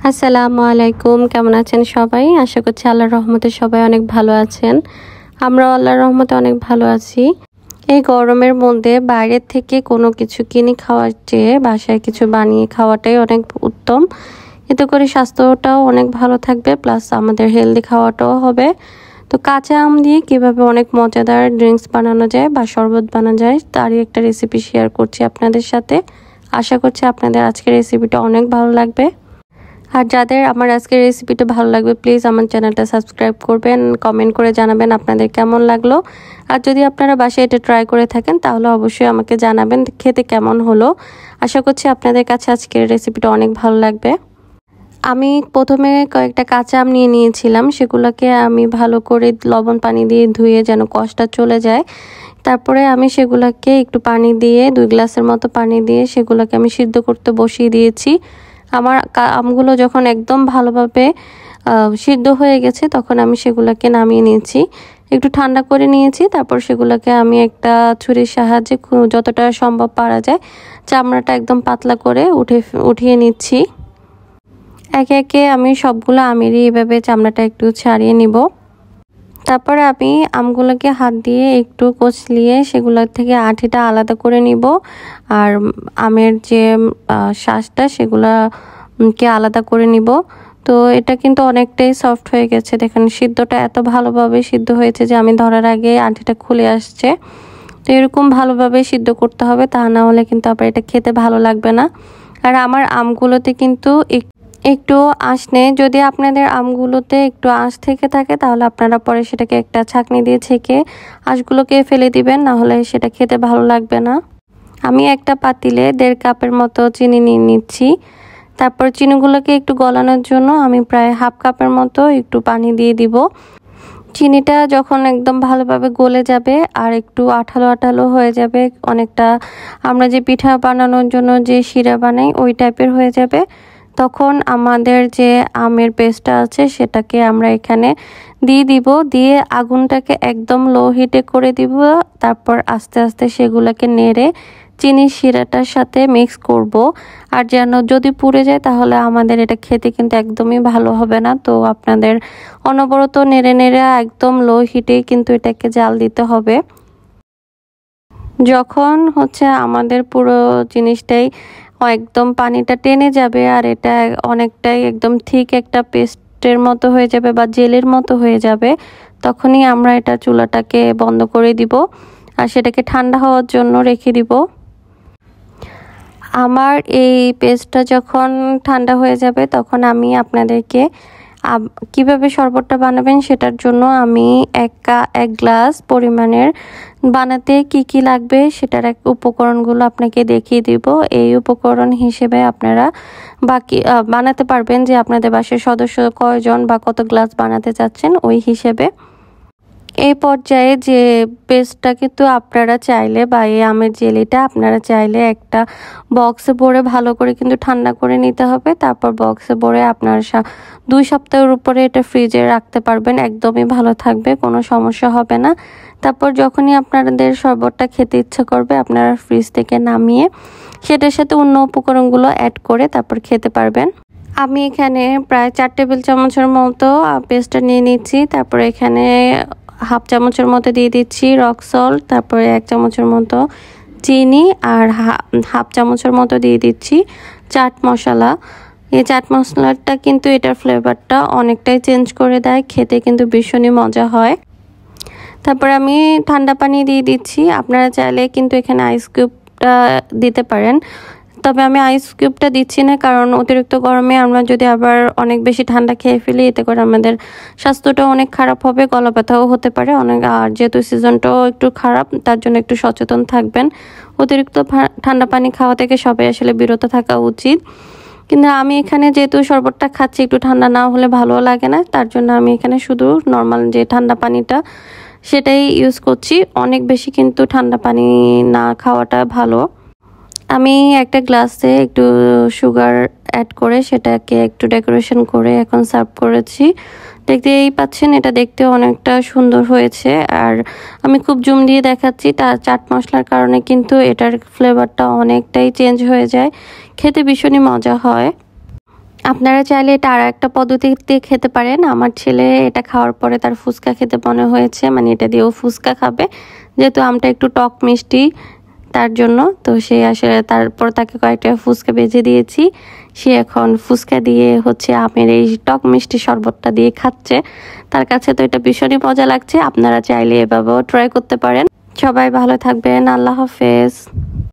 আসসালামু আলাইকুম, কেমন আছেন সবাই? আশা করছি আল্লাহর রহমতে সবাই অনেক ভালো আছেন। আমরাও আল্লাহর রহমতে অনেক ভালো আছি। এই গরমের মধ্যে বাইরের থেকে কোনো কিছু কিনে খাওয়ার চেয়ে বাসায় কিছু বানিয়ে খাওয়াটাই অনেক উত্তম। এতে করে স্বাস্থ্যটাও অনেক ভালো থাকবে, প্লাস আমাদের হেলদি খাওয়াটাও হবে। তো কাঁচা আম দিয়ে কীভাবে অনেক মজাদার ড্রিঙ্কস বানানো যায় বা শরবত বানানো যায় তারই একটা রেসিপি শেয়ার করছি আপনাদের সাথে। আশা করছি আপনাদের আজকের রেসিপিটা অনেক ভালো লাগবে। আর যাদের আমার আজকের রেসিপিটা ভালো লাগবে প্লিজ আমার চ্যানেলটা সাবস্ক্রাইব করবেন, কমেন্ট করে জানাবেন আপনাদের কেমন লাগলো। আর যদি আপনারা বাসায় এটা ট্রাই করে থাকেন তাহলে অবশ্যই আমাকে জানাবেন খেতে কেমন হলো। আশা করছি আপনাদের কাছে আজকের রেসিপিটা অনেক ভালো লাগবে। আমি প্রথমে কয়েকটা কাঁচা আম নিয়ে নিয়েছিলাম, সেগুলোকে আমি ভালো করে লবণ পানি দিয়ে ধুয়ে যেন কষটা চলে যায়। তারপরে আমি সেগুলোকে একটু পানি দিয়ে 2 গ্লাসের মতো পানি দিয়ে সেগুলোকে আমি সিদ্ধ করতে বসিয়ে দিয়েছি। আমার আমগুলো যখন একদম ভালোভাবে সিদ্ধ হয়ে গেছে তখন আমি সেগুলোকে নামিয়ে নিয়েছি, একটু ঠান্ডা করে নিয়েছি। তারপর সেগুলোকে আমি একটা ছুরির সাহায্যে যতটা সম্ভব পারা যায় চামড়াটা একদম পাতলা করে উঠিয়ে নিচ্ছি। একে একে আমি সবগুলো আমেরই এভাবে চামড়াটা একটু ছাড়িয়ে নিব। তারপরে আমি আমগুলোকে হাত দিয়ে একটু কচলিয়ে সেগুলোর থেকে আঠিটা আলাদা করে নিব, আর আমের যে শ্বাসটা সেগুলোকে আলাদা করে নিব। তো এটা কিন্তু অনেকটাই সফট হয়ে গেছে, দেখেন সিদ্ধটা এত ভালোভাবে সিদ্ধ হয়েছে যে আমি ধরার আগে আঠিটা খুলে আসছে। তো এরকম ভালোভাবে সিদ্ধ করতে হবে, তা না হলে কিন্তু আবার এটা খেতে ভালো লাগবে না। আর আমার আমগুলোতে কিন্তু একটু আঁশ নেই। যদি আপনাদের আমগুলোতে একটু আঁশ থেকে থাকে তাহলে আপনারা পরে সেটাকে একটা ছাঁকনি দিয়ে ছেঁকে আঁশগুলোকে ফেলে দিবেন, না হলে সেটা খেতে ভালো লাগবে না। আমি একটা পাতিলে 1.5 কাপের মতো চিনি নিয়ে নিচ্ছি। তারপর চিনিগুলোকে একটু গলানোর জন্য আমি প্রায় 1/2 কাপের মতো একটু পানি দিয়ে দিব। চিনিটা যখন একদম ভালোভাবে গলে যাবে আর একটু আঠালো আঠালো হয়ে যাবে, অনেকটা আমরা যে পিঠা বানানোর জন্য যে শিরা বানাই ওই টাইপের হয়ে যাবে, তখন আমাদের যে আমের পেস্টটা আছে সেটাকে আমরা এখানে দিয়ে দিব। দিয়ে আগুনটাকে একদম লো হিটে করে দিব। তারপর আস্তে আস্তে সেগুলোকে নেড়ে চিনির শিরাটার সাথে মিক্স করব। আর যেন যদি পুড়ে যায় তাহলে আমাদের এটা খেতে কিন্তু একদমই ভালো হবে না। তো আপনাদের অনবরত নেড়ে নেড়ে একদম লো হিটে কিন্তু এটাকে জাল দিতে হবে। যখন আমাদের পুরো জিনিসটাই একদম পানিটা টেনে যাবে আর এটা অনেকটাই একদম ঠিক একটা পেস্টের মতো হয়ে যাবে বা জেলের মতো হয়ে যাবে, তখনই আমরা এটা চুলাটাকে বন্ধ করে দিব আর সেটাকে ঠান্ডা হওয়ার জন্য রেখে দিব। আমার এই পেস্টটা যখন ঠান্ডা হয়ে যাবে তখন আমি আপনাদেরকে কিভাবে শরবতটা বানাবেন সেটার জন্য আমি এক গ্লাস পরিমাণের বানাতে কি লাগবে সেটার উপকরণগুলো আপনাকে দেখিয়ে দিব। এই উপকরণ হিসেবে আপনারা বাকি বানাতে পারবেন যে আপনাদের বাসার সদস্য কয়জন বা কত গ্লাস বানাতে চাচ্ছেন ওই হিসেবে। এই পর্যায়ে যে পেস্টটা কিন্তু আপনারা চাইলে বা এই আমের জেলিটা আপনারা চাইলে একটা বক্সে ভরে ভালো করে কিন্তু ঠান্ডা করে নিতে হবে। তারপর বক্সে ভরে আপনারা 2 সপ্তাহের উপরে এটা ফ্রিজে রাখতে পারবেন, একদমই ভালো থাকবে, কোনো সমস্যা হবে না। তারপর যখনই আপনাদের শরবতটা খেতে ইচ্ছা করবে আপনারা ফ্রিজ থেকে নামিয়ে সেটার সাথে অন্য উপকরণগুলো অ্যাড করে তারপর খেতে পারবেন। আমি এখানে প্রায় 4 টেবিল চামচের মতো পেস্টটা নিয়ে নিচ্ছি। তারপর এখানে 1/2 চামচের মতো দিয়ে দিচ্ছি রক সল্ট, তারপরে 1 চামচের মতো চিনি আর 1/2 চামচের মতো দিয়ে দিচ্ছি চাট মশলা। এই চাট মশলাটা কিন্তু এটার ফ্লেভারটা অনেকটাই চেঞ্জ করে দেয়, খেতে কিন্তু ভীষণই মজা হয়। তারপর আমি ঠান্ডা পানি দিয়ে দিচ্ছি, আপনারা চাইলে কিন্তু এখানে আইস কিউবটা দিতে পারেন, তবে আমি আইস কিউবটা দিচ্ছি না, কারণ অতিরিক্ত গরমে আমরা যদি আবার অনেক বেশি ঠান্ডা খেয়ে ফেলি এতে করে আমাদের স্বাস্থ্যটা অনেক খারাপ হবে, গলা ব্যথাও হতে পারে অনেক। আর যেহেতু সিজনটাও একটু খারাপ তার জন্য একটু সচেতন থাকবেন। অতিরিক্ত ঠান্ডা পানি খাওয়া থেকে সবাই আসলে বিরত থাকা উচিত। কিন্তু আমি এখানে যেহেতু শরবতটা খাচ্ছি একটু ঠান্ডা না হলে ভালো লাগে না, তার জন্য আমি এখানে শুধু নর্মাল যে ঠান্ডা পানিটা সেটাই ইউজ করছি। অনেক বেশি কিন্তু ঠান্ডা পানি না খাওয়াটা ভালো। আমি একটা গ্লাসে একটু সুগার অ্যাড করে সেটাকে একটু ডেকোরেশন করে এখন সার্ভ করেছি। দেখতেই পাচ্ছেন এটা দেখতে অনেকটা সুন্দর হয়েছে, আর আমি খুব জুম দিয়ে দেখাচ্ছি, তার চাট মশলার কারণে কিন্তু এটার ফ্লেভারটা অনেকটাই চেঞ্জ হয়ে যায়, খেতে ভীষণই মজা হয়। আপনারা চাইলে এটা আর একটা পদ্ধতিতে খেতে পারেন। আমার ছেলে এটা খাওয়ার পরে তার ফুচকা খেতে মনে হয়েছে, মানে এটা দিয়েও ফুচকা খাবে, যেহেতু আমটা একটু টক মিষ্টি তার জন্য। তো সে আসলে তারপর তাকে কয়েকটা ফুচকা ভেজে দিয়েছি, সে এখন ফুচকা দিয়ে হচ্ছে আমের এই টক মিষ্টি শরবতটা দিয়ে খাচ্ছে। তার কাছে তো এটা ভীষণই মজা লাগছে। আপনারা চাইলে এভাবেও ট্রাই করতে পারেন। সবাই ভালো থাকবেন, আল্লাহ হাফেজ।